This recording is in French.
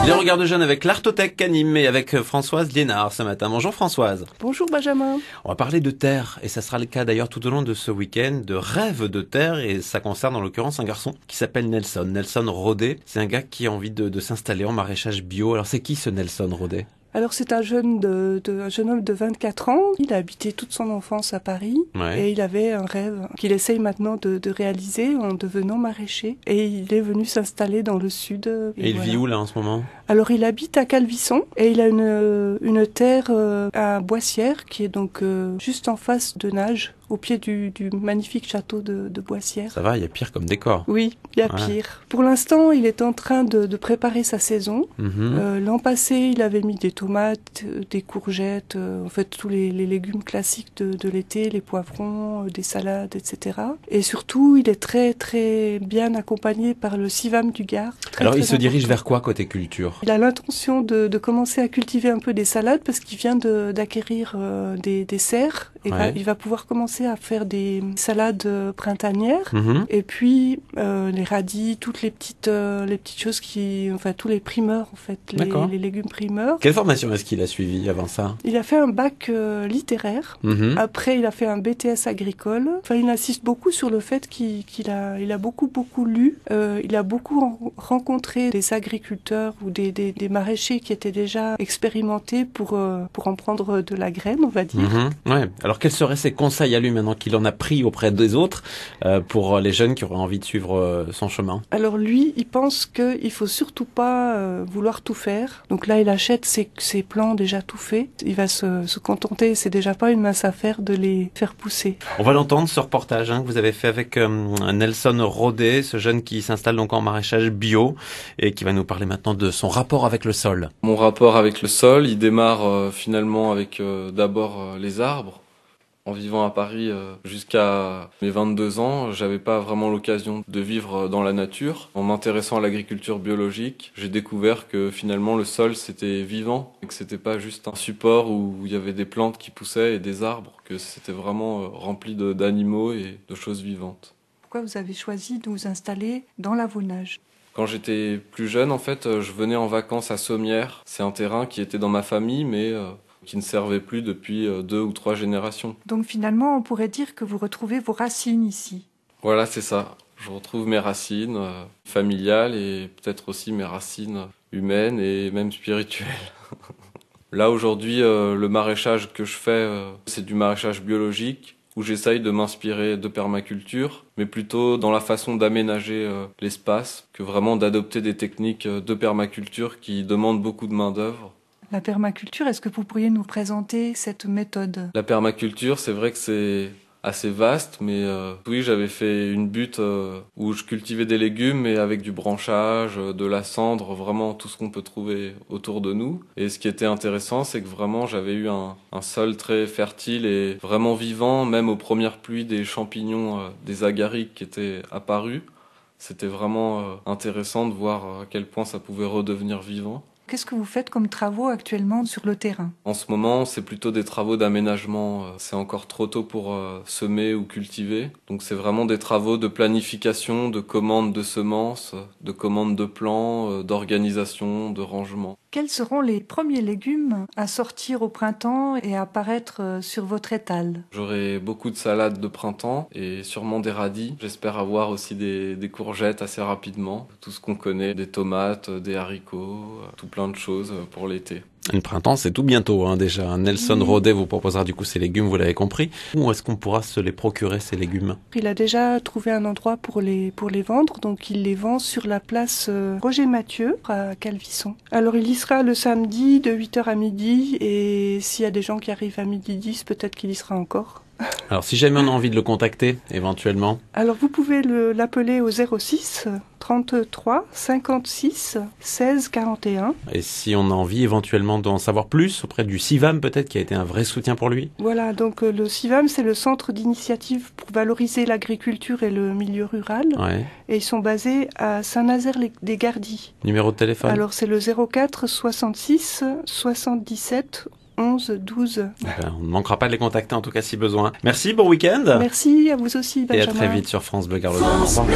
Les regards de jeunes avec l'Artothèque animée avec Françoise Liénard ce matin. Bonjour Françoise. Bonjour Benjamin. On va parler de terre et ça sera le cas d'ailleurs tout au long de ce week-end de rêve de terre et ça concerne en l'occurrence un garçon qui s'appelle Nelson. Nelson Rodet, c'est un gars qui a envie de s'installer en maraîchage bio. Alors c'est qui ce Nelson Rodet ? Alors c'est un jeune homme de 24 ans. Il a habité toute son enfance à Paris et il avait un rêve qu'il essaye maintenant de réaliser en devenant maraîcher. Et il est venu s'installer dans le sud. Et il vit où là en ce moment ? Alors il habite à Calvisson et il a une terre à Boissière qui est donc juste en face de Nage, au pied du magnifique château de Boissière. Ça va, il y a pire comme décor. Oui, il y a pire. Pour l'instant, il est en train de préparer sa saison. L'an passé, il avait mis des tomates, des courgettes, en fait tous les légumes classiques de l'été, les poivrons, des salades, etc. Et surtout, il est très très bien accompagné par le CIVAM du Gard. Alors il se dirige vers quoi côté culture ? Il a l'intention de commencer à cultiver un peu des salades parce qu'il vient d'acquérir des serres et il va pouvoir commencer à faire des salades printanières et puis les radis, toutes les petites choses tous les primeurs en fait, les légumes primeurs. Quelle formation est-ce qu'il a suivi avant ça ? Il a fait un bac littéraire. Après, il a fait un BTS agricole. Enfin, il insiste beaucoup sur le fait qu'il a beaucoup lu. Il a beaucoup rencontré des agriculteurs ou des maraîchers qui étaient déjà expérimentés pour en prendre de la graine, on va dire. Ouais. Alors, quels seraient ses conseils à lui maintenant qu'il en a pris auprès des autres pour les jeunes qui auraient envie de suivre son chemin ? Alors lui, il pense qu'il faut surtout pas vouloir tout faire. Donc là, il achète ses plants déjà tout faits. Il va se contenter, c'est déjà pas une mince affaire de les faire pousser. On va l'entendre, ce reportage que vous avez fait avec Nelson Rodet, ce jeune qui s'installe donc en maraîchage bio et qui va nous parler maintenant de son rapport avec le sol. Mon rapport avec le sol, il démarre finalement avec d'abord les arbres. En vivant à Paris jusqu'à mes 22 ans, j'avais pas vraiment l'occasion de vivre dans la nature. En m'intéressant à l'agriculture biologique, j'ai découvert que finalement le sol c'était vivant et que c'était pas juste un support où il y avait des plantes qui poussaient et des arbres, que c'était vraiment rempli d'animaux et de choses vivantes. Pourquoi vous avez choisi de vous installer dans l'Avonage ? Quand j'étais plus jeune, en fait, je venais en vacances à Sommières. C'est un terrain qui était dans ma famille, mais qui ne servait plus depuis 2 ou 3 générations. Donc finalement, on pourrait dire que vous retrouvez vos racines ici. Voilà, c'est ça. Je retrouve mes racines familiales et peut-être aussi mes racines humaines et même spirituelles. Là, aujourd'hui, le maraîchage que je fais, c'est du maraîchage biologique, où j'essaye de m'inspirer de permaculture, mais plutôt dans la façon d'aménager l'espace, que vraiment d'adopter des techniques de permaculture qui demandent beaucoup de main-d'œuvre. La permaculture, est-ce que vous pourriez nous présenter cette méthode ? La permaculture, c'est vrai que c'est assez vaste, mais oui, j'avais fait une butte où je cultivais des légumes, mais avec du branchage, de la cendre, vraiment tout ce qu'on peut trouver autour de nous. Et ce qui était intéressant, c'est que vraiment j'avais eu un sol très fertile et vraiment vivant, même aux premières pluies des champignons, des agarics qui étaient apparus. C'était vraiment intéressant de voir à quel point ça pouvait redevenir vivant. Qu'est-ce que vous faites comme travaux actuellement sur le terrain ? En ce moment, c'est plutôt des travaux d'aménagement. C'est encore trop tôt pour semer ou cultiver. Donc c'est vraiment des travaux de planification, de commande de semences, de commande de plants, d'organisation, de rangement. Quels seront les premiers légumes à sortir au printemps et à apparaître sur votre étal ? J'aurai beaucoup de salades de printemps et sûrement des radis. J'espère avoir aussi des courgettes assez rapidement. Tout ce qu'on connaît, des tomates, des haricots, tout plein de choses pour l'été. Le printemps, c'est tout bientôt déjà. Nelson Rodet vous proposera du coup ces légumes, vous l'avez compris. Où est-ce qu'on pourra se les procurer, ces légumes ? Il a déjà trouvé un endroit pour les vendre, donc il les vend sur la place Roger Mathieu à Calvisson. Alors il y sera le samedi de 8h à midi et s'il y a des gens qui arrivent à 12h10, peut-être qu'il y sera encore. Alors si jamais on a envie de le contacter, éventuellement. Alors vous pouvez l'appeler au 06 33 56 16 41. Et si on a envie éventuellement d'en savoir plus auprès du CIVAM peut-être, qui a été un vrai soutien pour lui. Voilà, donc le CIVAM, c'est le centre d'initiative pour valoriser l'agriculture et le milieu rural. Ouais. Et ils sont basés à Saint-Nazaire-des-Gardis. Numéro de téléphone ? Alors c'est le 04 66 77 11 12. On ne manquera pas de les contacter en tout cas si besoin. Merci, bon week-end. Merci à vous aussi, Benjamin. Et à très vite sur France Bleu Gard-le-Grême. Au revoir.